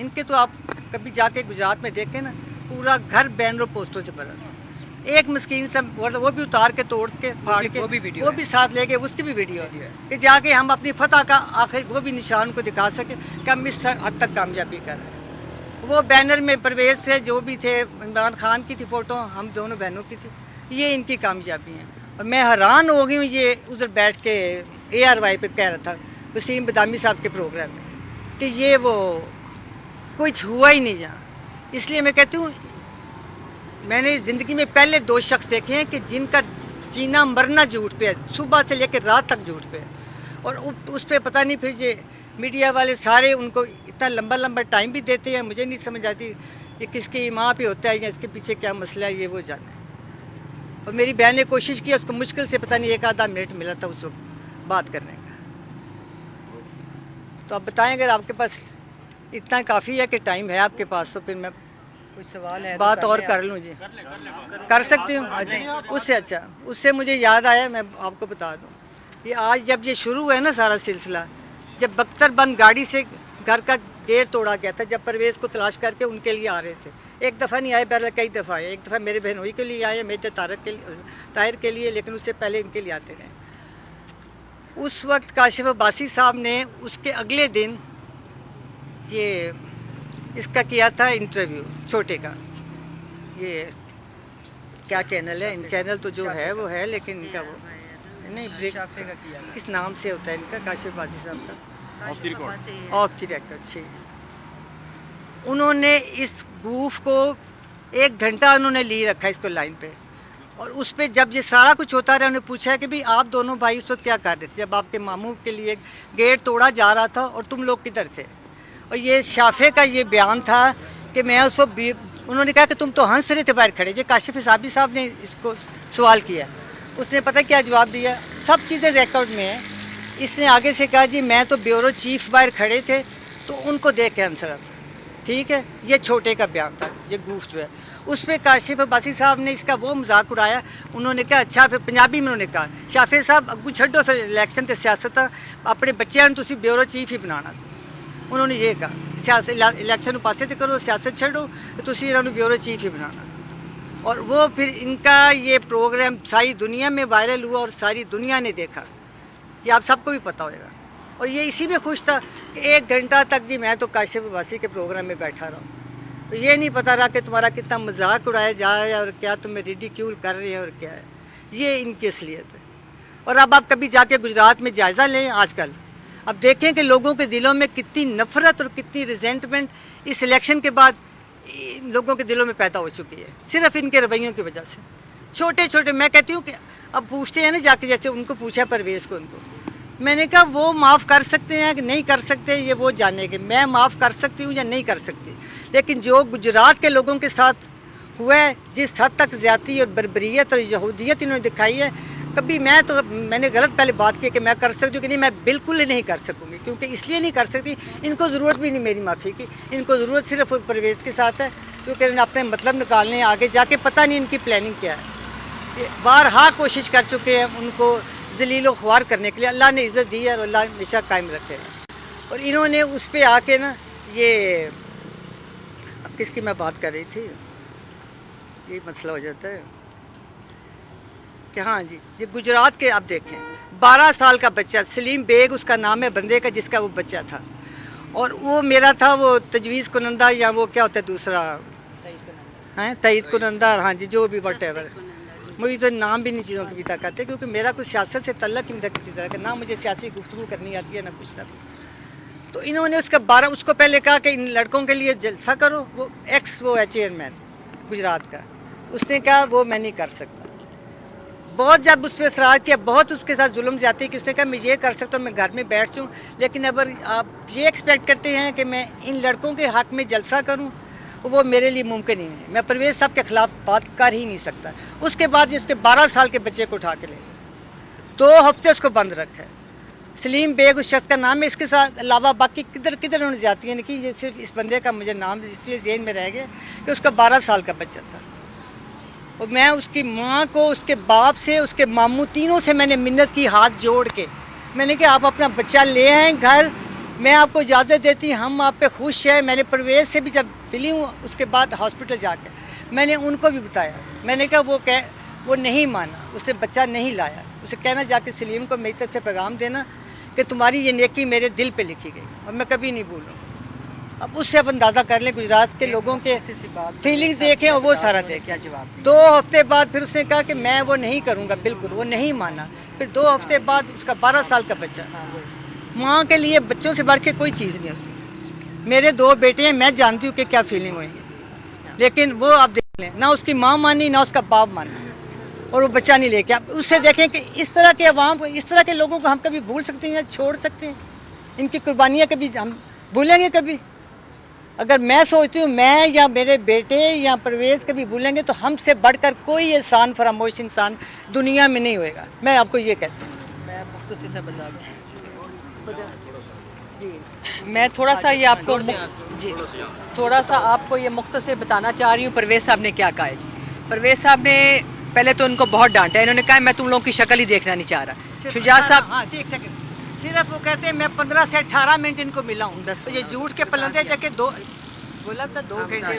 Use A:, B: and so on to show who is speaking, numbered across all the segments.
A: ان کے تو آپ کبھی جا کے گجرات میں دیکھیں نا، پورا گھر بینروں پوسٹروں سے بھرا، ایک مسکین سے وہ بھی اتار کے توڑ کے پھاڑ کے وہ بھی ساتھ لے گئے، اس کی بھی ویڈیو ہے کہ جا کے ہم اپنی فتح کا آخر وہ بھی نشان کو دکھا سکے کہ ہم اس حد تک کامیابی کر رہے ہیں۔ وہ بینر میں پرویز سے جو بھی تھے، عمران خان کی تھی فوٹو، ہم دونوں بہنوں کی تھی، یہ ان کی کامیابی ہیں۔ اور میں حیران ہو گئی ہوں، یہ ادھر بیٹھ کے ARY پہ کہہ رہا تھا وسیم بدامی صاحب کے پروگرام میں کہ یہ وہ کچھ ہوا ہی نہیں جہاں۔ اس لیے میں کہتی ہوں، میں نے زندگی میں پہلے 2 شخص دیکھے ہیں کہ جن کا جینا مرنا جھوٹ پہ ہے، صبح سے لے کے رات تک جھوٹ پہ ہے، اور اس پہ پتہ نہیں پھر یہ میڈیا والے سارے ان کو اتنا لمبا لمبا ٹائم بھی دیتے ہیں۔ مجھے نہیں سمجھ آتی یہ کس کی ماں پہ ہوتا ہے یا اس کے پیچھے کیا مسئلہ ہے، یہ وہ جانے۔ اور میری بہن نے کوشش کی، اس کو مشکل سے پتہ نہیں 1 آدھا منٹ ملا تھا اس وقت بات کرنے کا۔ تو آپ بتائیں اگر آپ کے پاس اتنا کافی ہے کہ ٹائم ہے آپ کے پاس، تو پھر میں
B: کوئی سوال ہے
A: بات اور کر لوں جی، کر سکتی ہوں۔ اچھا اس سے مجھے یاد آیا، میں آپ کو بتا دوں، یہ آج جب یہ شروع ہوا ہے نا سارا سلسلہ، جب بختر بند گاڑی سے گھر کا گیٹ توڑا گیا تھا، جب پرویز کو تلاش کر کے ان کے لیے آ رہے تھے، ایک دفعہ نہیں آئے، بہرحال کئی دفعہ آئے، ایک دفعہ میرے بہنوئی کے لیے آئے، میجر طاہر کے لیے، لیکن اس سے پہلے ان کے لیے آتے رہے۔ اس وقت کاشف عباسی صاحب نے اس کے اگلے دن یہ اس کا کیا تھا انٹرویو، چھوٹے کا، یہ کیا چینل ہے، ان چینل تو جو ہے وہ ہے، لیکن ان کا وہ نہیں
B: شافے کا کیا
A: کس نام سے ہوتا ہے ان کا، کاشف عباسی صاحب کا آف دی ریکارڈ۔ انہوں نے اس گوف کو 1 گھنٹہ انہوں نے لی رکھا اس کو لائن پہ، اور اس پہ جب یہ سارا کچھ ہوتا رہا، انہوں نے پوچھا کہ بھی آپ دونوں بھائی اس وقت کیا کر رہے تھے جب آپ کے ماموں کے لیے گیٹ توڑا جا رہا تھا، اور تم لوگ کدھر تھے؟ اور یہ شافے کا یہ بیان تھا کہ میں اس وقت انہوں نے کہا کہ تم تو ہنس رہے تھے باہر کھڑے۔ یہ کاشف عباسی صاحب نے اس کو سوال کیا، اس نے پتہ کیا جواب دیا، سب چیزیں ریکارڈ میں ہیں۔ اس نے آگے سے کہا جی میں تو بیورو چیف باہر کھڑے تھے تو ان کو دیکھ کے ہنس رہا تھا۔ ٹھیک ہے، یہ چھوٹے کا بیان تھا، یہ گوف جو ہے۔ اس پہ کاشف عباسی صاحب نے اس کا وہ مذاق اڑایا، انہوں نے کہا اچھا، پھر پنجابی میں انہوں نے کہا شافے صاحب اگو چھڈو، پھر الیکشن تے سیاست اپنے بچیاں نوں تسی بیورو چیف ہی بنانا۔ انہوں نے یہ کہا سیاست الیکشن پاسے تے کرو، سیاست چھڈو، تسی انہوں نے بیورو چیف ہی بنانا۔ اور وہ پھر ان کا یہ پروگرام ساری دنیا میں وائرل ہوا اور ساری دنیا نے دیکھا، یہ آپ سب کو بھی پتہ ہوئے گا۔ اور یہ اسی میں خوش تھا کہ 1 گھنٹہ تک جی میں تو کاشف عباسی کے پروگرام میں بیٹھا رہا ہوں، تو یہ نہیں پتا رہا کہ تمہارا کتنا مذاق اڑایا جا رہا ہے اور کیا تمہیں ریڈیکیول کر رہے ہیں اور کیا ہے، یہ ان کی اصلیت ہے۔ اور اب آپ کبھی جا کے گجرات میں جائزہ لیں، آج کل اب دیکھیں کہ لوگوں کے دلوں میں کتنی نفرت اور کتنی ریزنٹمنٹ اس الیکشن کے بعد لوگوں کے دلوں میں پیدا ہو چکی ہے، صرف ان کے رویوں کی وجہ سے۔ چھوٹے چھوٹے، میں کہتی ہوں کہ اب پوچھتے ہیں نا جا کے، جیسے ان کو پوچھا پرویز کو، ان کو میں نے کہا وہ معاف کر سکتے ہیں کہ نہیں کر سکتے، یہ وہ جانے گے، میں معاف کر سکتی ہوں یا نہیں کر سکتی، لیکن جو گجرات کے لوگوں کے ساتھ ہوا ہے، جس حد تک زیادتی اور بربریت اور یہودیت انہوں نے دکھائی ہے، کبھی میں نے غلط پہلے بات کی کہ میں کر سکتی ہوں کہ نہیں، میں بالکل نہیں کر سکوں گی، کیونکہ اس لیے نہیں کر سکتی، ان کو ضرورت بھی نہیں میری معافی کی، ان کو ضرورت صرف پرویز کے ساتھ ہے، کیونکہ انہوں نے اپنے مطلب نکالنے ہیں، آگے جا کے پتہ نہیں ان کی پلاننگ کیا ہے۔ بارہا کوشش کر چکے ہیں ان کو ذلیل و خوار کرنے کے لیے، اللہ نے عزت دی ہے اور اللہ ہمیشہ قائم رکھے گا۔ اور انہوں نے اس پہ آ کے نا، یہ اب کس کی میں بات کر رہی تھی، یہ مسئلہ ہو جاتا ہے کہ ہاں جی، یہ گجرات کے آپ دیکھیں، 12 سال کا بچہ سلیم بیگ اس کا نام ہے بندے کا جس کا وہ بچہ تھا، اور وہ میرا تھا وہ تجویز کنندہ یا وہ کیا ہوتا ہے دوسرا تائید کنندہ، ہاں جی جو بھی وٹ ایور، مجھے تو نام بھی نہیں چیزوں کی بھی طاقت ہے، کیونکہ میرا کوئی سیاست سے تعلق ہی نہیں تھا کسی طرح کا، نہ مجھے سیاسی گفتگو کرنی آتی ہے نہ کچھ تھا۔ تو انہوں نے اس کو پہلے کہا کہ ان لڑکوں کے لیے جلسہ کرو، وہ وہ ہے چیئرمین گجرات کا، اس نے کہا وہ میں نہیں کر سکتا، بہت جب اس پہ اصرار کیا، بہت اس کے ساتھ ظلم زیادتی کہ اس نے کہا میں یہ کر سکتا ہوں، میں گھر میں بیٹھ جاؤں، لیکن اگر آپ یہ ایکسپیکٹ کرتے ہیں کہ میں ان لڑکوں کے حق میں جلسہ کروں، وہ میرے لیے ممکن ہی نہیں، میں پرویز صاحب کے خلاف بات کر ہی نہیں سکتا۔ اس کے بعد اس کے 12 سال کے بچے کو اٹھا کے لے گئے، 2 ہفتے اس کو بند رکھا ہے، سلیم بیگ اس شخص کا نام ہے، اس کے ساتھ علاوہ باقی کدھر انہوں نے جاتی ہیں کہ یہ صرف اس بندے کا مجھے نام اس لیے ذہن میں رہ گیا کہ اس کا 12 سال کا بچہ تھا، اور میں اس کی ماں کو، اس کے باپ سے، اس کے ماموں، تینوں سے میں نے منت کی ہاتھ جوڑ کے، میں نے کہا آپ اپنا بچہ لے آئیں گھر، میں آپ کو اجازت دیتی ہوں، ہم آپ پہ خوش ہیں. میں نے پرویز سے بھی جب ملی ہوں اس کے بعد ہاسپٹل جا کے میں نے ان کو بھی بتایا. میں نے کہا وہ نہیں مانا، اسے بچہ نہیں لایا. اسے کہنا جا کے سلیم کو میری طرف سے پیغام دینا کہ تمہاری یہ نیکی میرے دل پہ لکھی گئی اور میں کبھی نہیں بھولوں. اب اس سے آپ اندازہ کر لیں گجرات کے لوگوں کے فیلنگز دیکھیں اور وہ سارا دیکھیں. 2 ہفتے بعد پھر اس نے کہا کہ میں وہ نہیں کروں گا، بالکل وہ نہیں مانا. پھر 2 ہفتے بعد اس کا 12 سال کا بچہ. ماں کے لیے بچوں سے بڑھ کے کوئی چیز نہیں ہوتی. میرے 2 بیٹے ہیں، میں جانتی ہوں کہ کیا فیلنگ ہوئی ہے، لیکن وہ آپ دیکھ لیں، نہ اس کی ماں مانی نہ اس کا باپ مانا، اور وہ بچہ نہیں لے کے. آپ اس سے دیکھیں کہ اس طرح کے عوام کو، اس طرح کے لوگوں کو ہم کبھی بھول سکتے ہیں یا چھوڑ سکتے ہیں؟ ان کی قربانیاں کبھی ہم بھولیں گے کبھی؟ اگر میں سوچتی ہوں میں یا میرے بیٹے یا پرویز کبھی بھولیں گے تو ہم سے بڑھ کر کوئی احسان فراموش انسان دنیا میں نہیں ہوئے گا. میں آپ کو یہ کہتی ہوں.
B: میں مختصر سے بتا دوں جی، میں تھوڑا سا یہ آپ کو جی تھوڑا سا آپ کو یہ مختصر بتانا چاہ رہی ہوں پرویز صاحب نے کیا کہا ہے. جی پرویز صاحب نے پہلے تو ان کو بہت ڈانٹا. انہوں نے کہا میں تم لوگوں کی شکل ہی دیکھنا نہیں چاہ رہا. شجاعت صاحب
A: ہاں ایک سیکنڈ، صرف وہ کہتے ہیں میں 15 سے 18 منٹ ان کو ملا ہوں. تو یہ جھوٹ کے پلندے جا کے 2 بولا تھا 2 گھنٹے.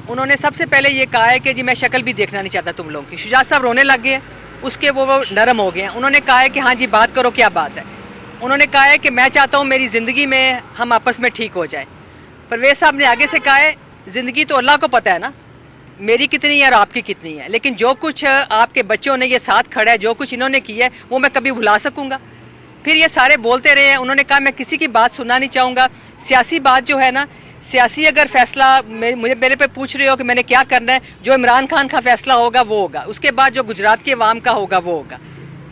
B: انہوں نے سب سے پہلے یہ کہا ہے کہ جی میں شکل بھی دیکھنا نہیں چاہتا تم لوگوں کی. شجاعت صاحب رونے لگ گئے ہیں، اس کے وہ نرم ہو گئے ہیں. انہوں نے کہا ہے کہ ہاں جی بات کرو، کیا بات ہے. انہوں نے کہا ہے کہ میں چاہتا ہوں میری زندگی میں ہم آپس میں ٹھیک ہو جائیں. پرویز صاحب نے آگے سے کہا ہے زندگی تو اللہ کو پتہ ہے نا میری کتنی ہے اور آپ کی کتنی ہے، لیکن جو کچھ آپ کے بچوں نے یہ ساتھ کھڑا ہے، جو کچھ انہوں نے کیا ہے وہ میں کبھی بھلا سکوں گا. پھر یہ سارے بولتے رہے ہیں. انہوں نے کہا میں کسی کی بات سننا نہیں چاہوں گا. سیاسی بات جو ہے نا، سیاسی اگر فیصلہ مجھے میرے پہ پوچھ رہے ہو کہ میں نے کیا کرنا ہے، جو عمران خان کا فیصلہ ہوگا وہ ہوگا. اس کے بعد جو گجرات کے عوام کا ہوگا وہ ہوگا.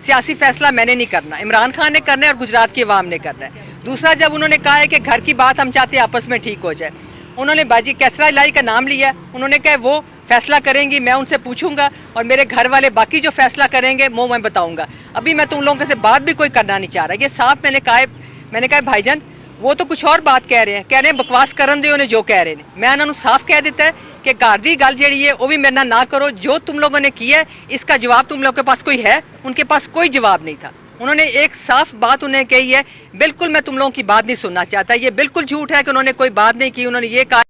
B: سیاسی فیصلہ میں نے نہیں کرنا، عمران خان نے کرنا ہے اور گجرات کے عوام نے کرنا ہے. دوسرا جب انہوں نے کہا ہے کہ گھر کی بات ہم چاہتے ہیں آپس میں ٹھیک ہو جائے، انہوں نے باجی کیسرا الہی کا نام لیا. انہوں نے کہا وہ فیصلہ کریں گی، میں ان سے پوچھوں گا، اور میرے گھر والے باقی جو فیصلہ کریں گے وہ میں بتاؤں گا. ابھی میں تم لوگوں سے بات بھی کوئی کرنا نہیں چاہ رہا. یہ صاف میں نے کہا بھائی جان وہ تو کچھ اور بات کہہ رہے ہیں بکواس کرن دے انہیں جو کہہ رہے ہیں. میں انہوں نے صاف کہہ دیتا ہے کہ گھر دی گل جیڑی ہے وہ بھی میرے نہ کرو. جو تم لوگوں نے کیا ہے اس کا جواب تم لوگوں کے پاس کوئی ہے؟ ان کے پاس کوئی جواب نہیں تھا. انہوں نے ایک صاف بات انہیں کہی ہے، بالکل میں تم لوگوں کی بات نہیں سننا چاہتا. یہ بالکل جھوٹ ہے کہ انہوں نے کوئی بات نہیں کی. انہوں نے یہ کہا